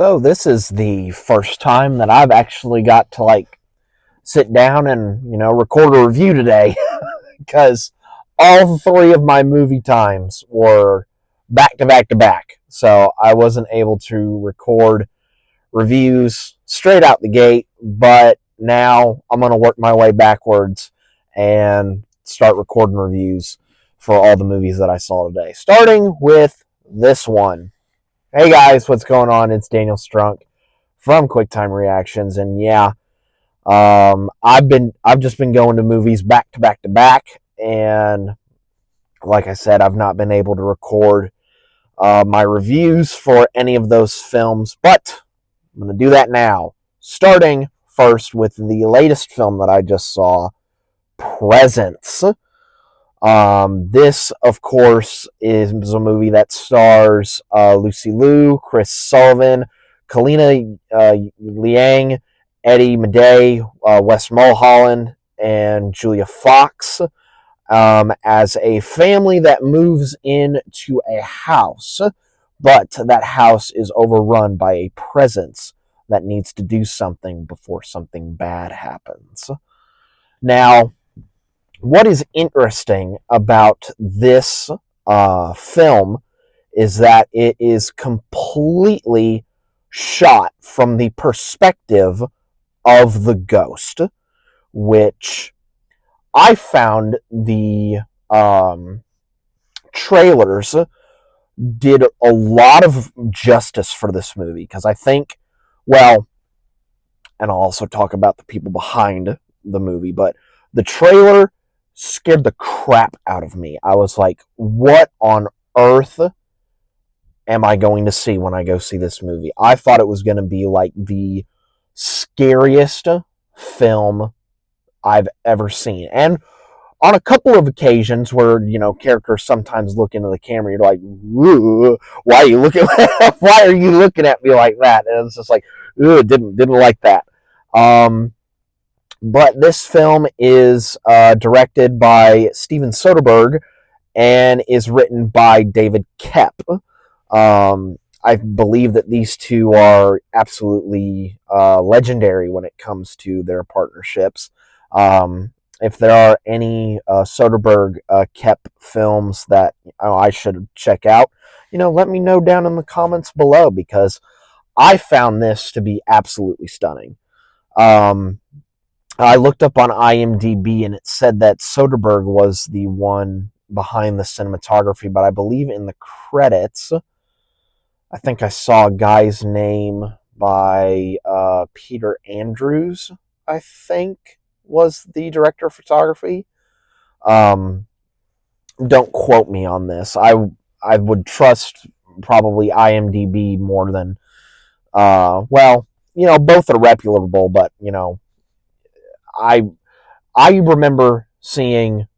So this is the first time that I've actually got to sit down and record a review today because all three of my movie times were back to back to back. So I wasn't able to record reviews straight out the gate, but now I'm going to work my way backwards and start recording reviews for all the movies that I saw today. Starting with this one. Hey guys, what's going on? It's Daniel Strunk from QuickTime Reactions, and I've just been going to movies back to back to back, and like I said, I've not been able to record my reviews for any of those films, but I'm going to do that now. Starting first with the latest film that I just saw, Presents. This, of course, is a movie that stars Lucy Liu, Chris Sullivan, Kalina Liang, Eddie Madej, Wes Mulholland, and Julia Fox as a family that moves into a house, but that house is overrun by a presence that needs to do something before something bad happens. Now, what is interesting about this film is that it is completely shot from the perspective of the ghost, which I found the trailers did a lot of justice for this movie, because I think, well, and I'll also talk about the people behind the movie, but the trailer scared the crap out of me. I was like, what on earth am I going to see when I go see this movie? I thought it was going to be like the scariest film I've ever seen. And on a couple of occasions where, characters sometimes look into the camera, you're like, why are you looking why are you looking at me like that? And it's just like, didn't like that. But this film is directed by Steven Soderbergh and is written by David Koepp. I believe that these two are absolutely legendary when it comes to their partnerships. If there are any Soderbergh Koepp films that I should check out, let me know down in the comments below, because I found this to be absolutely stunning. I looked up on IMDb and it said that Soderbergh was the one behind the cinematography, but I believe in the credits, I think I saw a guy's name by Peter Andrews, I think, was the director of photography. Don't quote me on this. I would trust probably IMDb more than, both are reputable, but, I remember seeing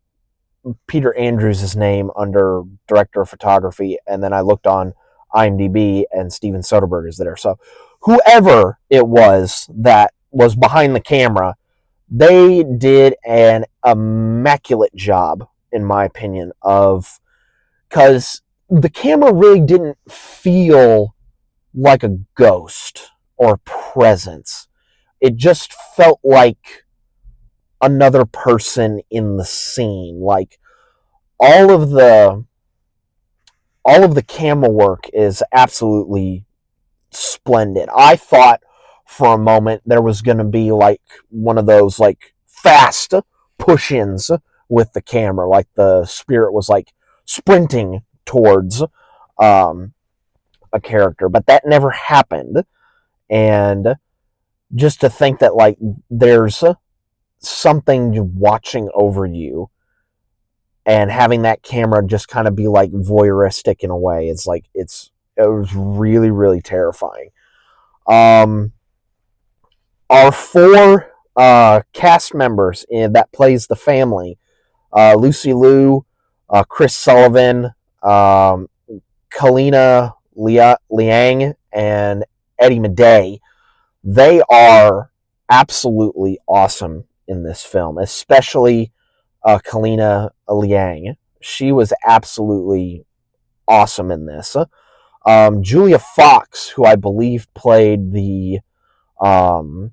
Peter Andrews' name under director of photography, and then I looked on IMDb and Steven Soderbergh is there. So whoever it was that was behind the camera, they did an immaculate job, in my opinion, because the camera really didn't feel like a ghost or presence. It just felt like another person in the scene. Like all of the camera work is absolutely splendid. I thought for a moment there was going to be like one of those like fast push-ins with the camera, like the spirit was like sprinting towards a character, but that never happened. And just to think that like there's something watching over you, and having that camera just kind of be like voyeuristic in a way, it was really, really terrifying. Our four cast members that plays the family, Lucy Liu, Chris Sullivan, Kalina Liang, and Eddie Madej, they are absolutely awesome in this film, especially Kalina Liang. She was absolutely awesome in this. Julia Fox, who I believe played the um,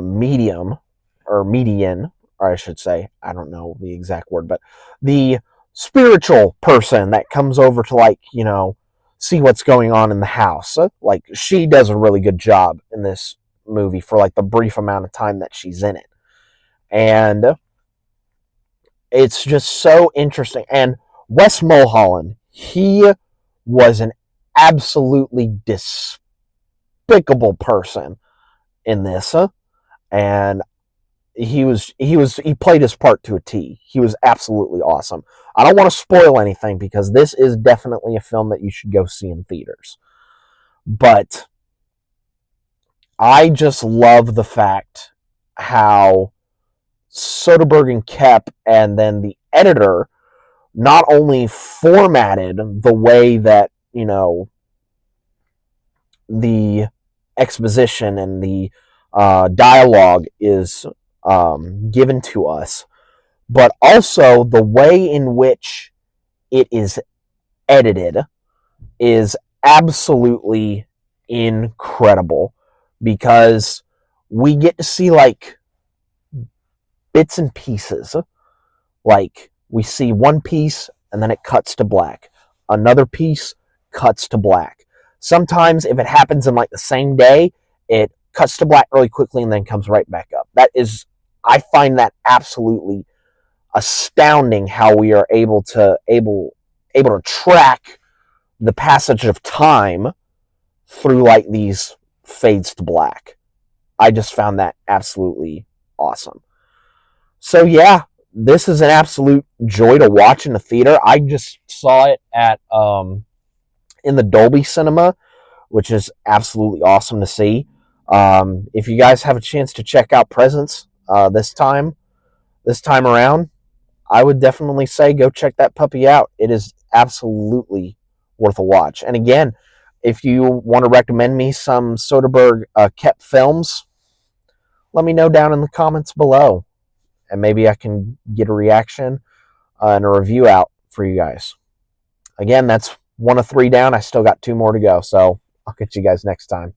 medium or median, or I should say, I don't know the exact word, but the spiritual person that comes over to, like, see what's going on in the house. Like, she does a really good job in this movie for like the brief amount of time that she's in it. And it's just so interesting. And Wes Mulholland, he was an absolutely despicable person in this, and he played his part to a T. He was absolutely awesome. I don't want to spoil anything because this is definitely a film that you should go see in theaters. But I just love the fact how Soderbergh and Koepp and then the editor not only formatted the way that, the exposition and the dialogue is given to us, but also the way in which it is edited is absolutely incredible, because we get to see like bits and pieces. Like, we see one piece and then it cuts to black. Another piece cuts to black. Sometimes, if it happens in like the same day, it cuts to black really quickly and then comes right back up. I find that absolutely astounding how we are able to track the passage of time through like these fades to black. I just found that absolutely awesome. So yeah, this is an absolute joy to watch in the theater. I just saw it at in the Dolby Cinema, which is absolutely awesome to see. If you guys have a chance to check out Presence this time around, I would definitely say go check that puppy out. It is absolutely worth a watch. And again, if you want to recommend me some Soderbergh Koepp films, let me know down in the comments below, and maybe I can get a reaction and a review out for you guys. Again, that's one of 3 down. I still got 2 more to go, so I'll catch you guys next time.